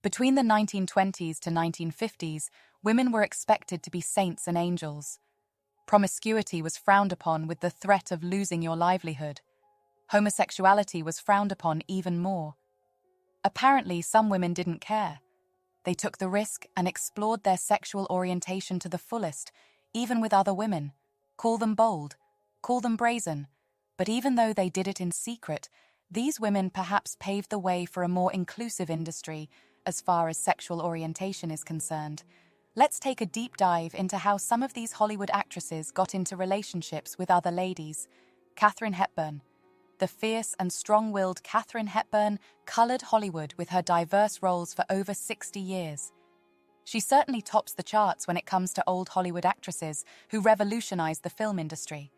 Between the 1920s to 1950s, women were expected to be saints and angels. Promiscuity was frowned upon with the threat of losing your livelihood. Homosexuality was frowned upon even more. Apparently, some women didn't care. They took the risk and explored their sexual orientation to the fullest, even with other women. Call them bold, call them brazen. But even though they did it in secret, these women perhaps paved the way for a more inclusive industry as far as sexual orientation is concerned. Let's take a deep dive into how some of these Hollywood actresses got into relationships with other ladies. Katharine Hepburn. The fierce and strong-willed Katharine Hepburn colored Hollywood with her diverse roles for over 60 years. She certainly tops the charts when it comes to old Hollywood actresses who revolutionized the film industry.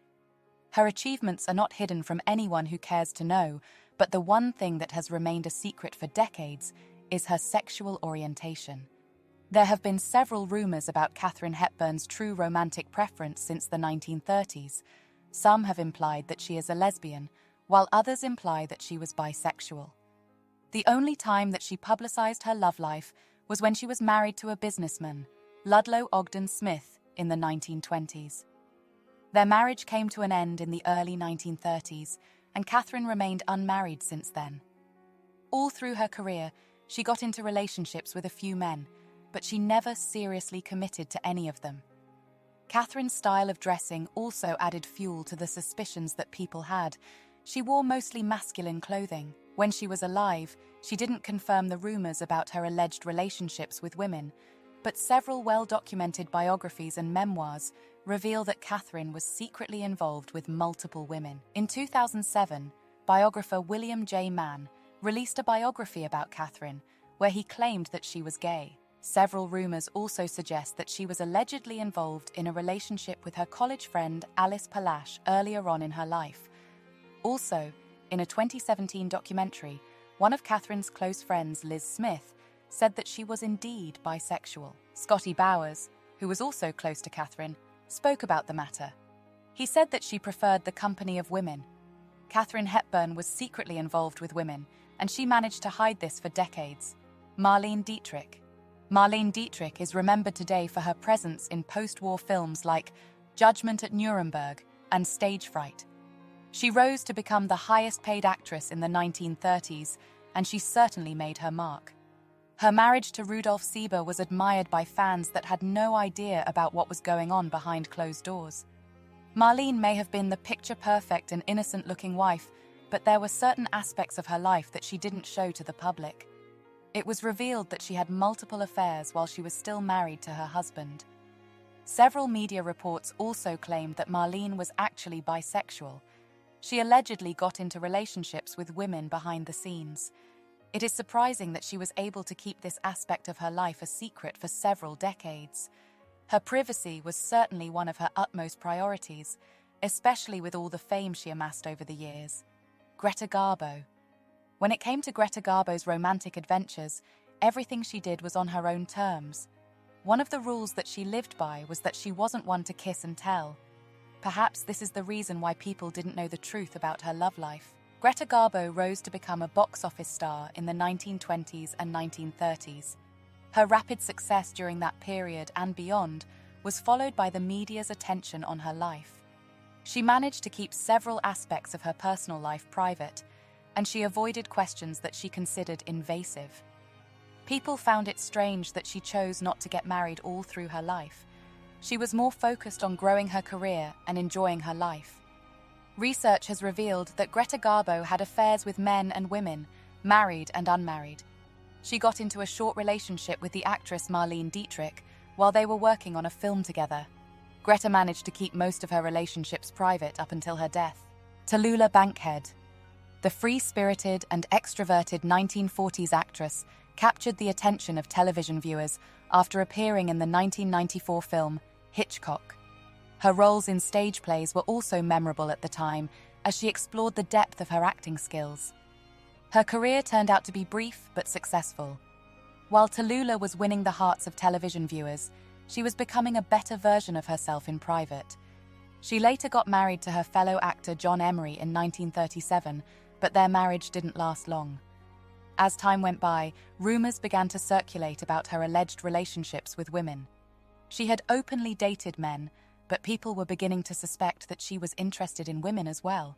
Her achievements are not hidden from anyone who cares to know, but the one thing that has remained a secret for decades is her sexual orientation. There have been several rumors about Katharine Hepburn's true romantic preference since the 1930s. Some have implied that she is a lesbian, while others imply that she was bisexual. The only time that she publicized her love life was when she was married to a businessman, Ludlow Ogden Smith, in the 1920s. Their marriage came to an end in the early 1930s, and Katharine remained unmarried since then. All through her career, she got into relationships with a few men, but she never seriously committed to any of them. Katharine's style of dressing also added fuel to the suspicions that people had. She wore mostly masculine clothing. When she was alive, she didn't confirm the rumors about her alleged relationships with women, but several well-documented biographies and memoirs reveal that Katharine was secretly involved with multiple women. In 2007, biographer William J. Mann released a biography about Katharine, where he claimed that she was gay. Several rumors also suggest that she was allegedly involved in a relationship with her college friend Alice Palash earlier on in her life. Also, in a 2017 documentary, one of Katharine's close friends, Liz Smith, said that she was indeed bisexual. Scotty Bowers, who was also close to Katharine, spoke about the matter. He said that she preferred the company of women. Katharine Hepburn was secretly involved with women, and she managed to hide this for decades. Marlene Dietrich. Marlene Dietrich is remembered today for her presence in post-war films like Judgment at Nuremberg and Stage Fright. She rose to become the highest-paid actress in the 1930s, and she certainly made her mark. Her marriage to Rudolf Sieber was admired by fans that had no idea about what was going on behind closed doors. Marlene may have been the picture-perfect and innocent-looking wife, but there were certain aspects of her life that she didn't show to the public. It was revealed that she had multiple affairs while she was still married to her husband. Several media reports also claimed that Marlene was actually bisexual. She allegedly got into relationships with women behind the scenes. It is surprising that she was able to keep this aspect of her life a secret for several decades. Her privacy was certainly one of her utmost priorities, especially with all the fame she amassed over the years. Greta Garbo. When it came to Greta Garbo's romantic adventures, everything she did was on her own terms. One of the rules that she lived by was that she wasn't one to kiss and tell. Perhaps this is the reason why people didn't know the truth about her love life. Greta Garbo rose to become a box office star in the 1920s and 1930s. Her rapid success during that period and beyond was followed by the media's attention on her life. She managed to keep several aspects of her personal life private, and she avoided questions that she considered invasive. People found it strange that she chose not to get married all through her life. She was more focused on growing her career and enjoying her life. Research has revealed that Greta Garbo had affairs with men and women, married and unmarried. She got into a short relationship with the actress Marlene Dietrich while they were working on a film together. Greta managed to keep most of her relationships private up until her death. Tallulah Bankhead. The free-spirited and extroverted 1940s actress captured the attention of television viewers after appearing in the 1994 film Hitchcock. Her roles in stage plays were also memorable at the time, as she explored the depth of her acting skills. Her career turned out to be brief but successful. While Tallulah was winning the hearts of television viewers, she was becoming a better version of herself in private. She later got married to her fellow actor John Emery in 1937, but their marriage didn't last long. As time went by, rumors began to circulate about her alleged relationships with women. She had openly dated men, but people were beginning to suspect that she was interested in women as well.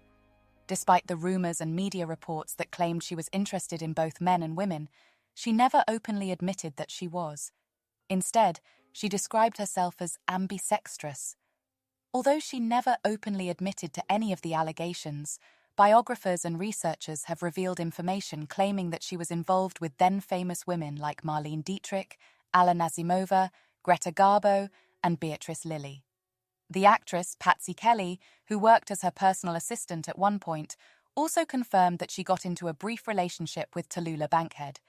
Despite the rumors and media reports that claimed she was interested in both men and women, she never openly admitted that she was. Instead, she described herself as ambisextrous. Although she never openly admitted to any of the allegations, biographers and researchers have revealed information claiming that she was involved with then-famous women like Marlene Dietrich, Alla Nazimova, Greta Garbo, and Beatrice Lillie. The actress, Patsy Kelly, who worked as her personal assistant at one point, also confirmed that she got into a brief relationship with Tallulah Bankhead.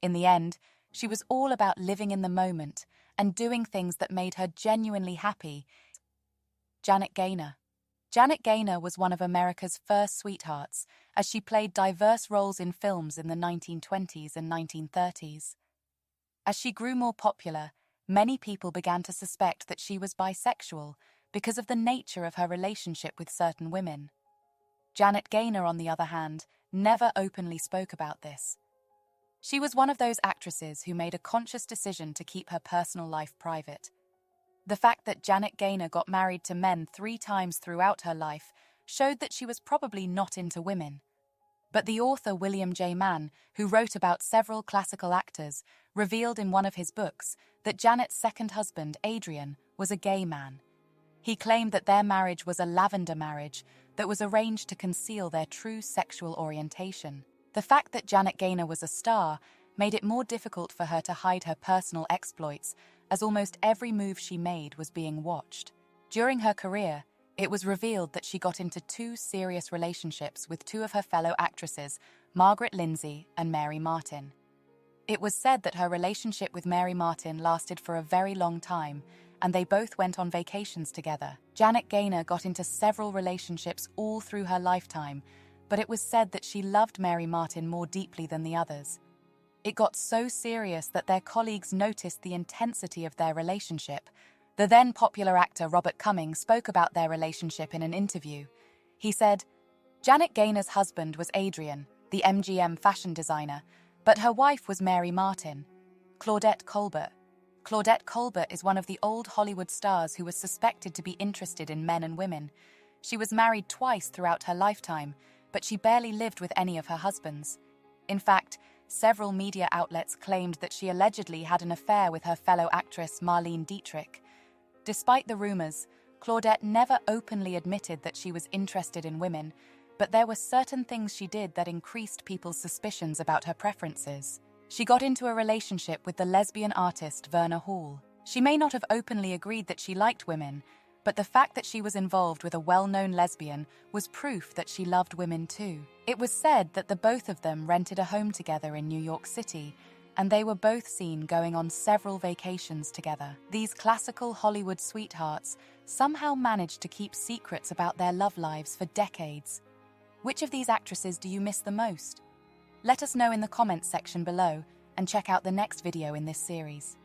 In the end, she was all about living in the moment and doing things that made her genuinely happy. Janet Gaynor. Janet Gaynor was one of America's first sweethearts, as she played diverse roles in films in the 1920s and 1930s. As she grew more popular, many people began to suspect that she was bisexual because of the nature of her relationship with certain women. Janet Gaynor, on the other hand, never openly spoke about this. She was one of those actresses who made a conscious decision to keep her personal life private. The fact that Janet Gaynor got married to men 3 times throughout her life showed that she was probably not into women. But the author William J. Mann, who wrote about several classical actors, revealed in one of his books that Janet's second husband, Adrian, was a gay man. He claimed that their marriage was a lavender marriage that was arranged to conceal their true sexual orientation. The fact that Janet Gaynor was a star made it more difficult for her to hide her personal exploits, as almost every move she made was being watched. During her career, it was revealed that she got into 2 serious relationships with 2 of her fellow actresses, Margaret Lindsay and Mary Martin. It was said that her relationship with Mary Martin lasted for a very long time, and they both went on vacations together. Janet Gaynor got into several relationships all through her lifetime, but it was said that she loved Mary Martin more deeply than the others. It got so serious that their colleagues noticed the intensity of their relationship. The then popular actor Robert Cummings spoke about their relationship in an interview. He said, "Janet Gaynor's husband was Adrian, the MGM fashion designer, but her wife was Mary Martin, Claudette Colbert. Claudette Colbert is one of the old Hollywood stars who was suspected to be interested in men and women. She was married twice throughout her lifetime, but she barely lived with any of her husbands. In fact, several media outlets claimed that she allegedly had an affair with her fellow actress Marlene Dietrich. Despite the rumors, Claudette never openly admitted that she was interested in women, but there were certain things she did that increased people's suspicions about her preferences. She got into a relationship with the lesbian artist Verna Hall. She may not have openly agreed that she liked women, but the fact that she was involved with a well-known lesbian was proof that she loved women too. It was said that the both of them rented a home together in New York City, and they were both seen going on several vacations together. These classical Hollywood sweethearts somehow managed to keep secrets about their love lives for decades. Which of these actresses do you miss the most? Let us know in the comments section below, and check out the next video in this series.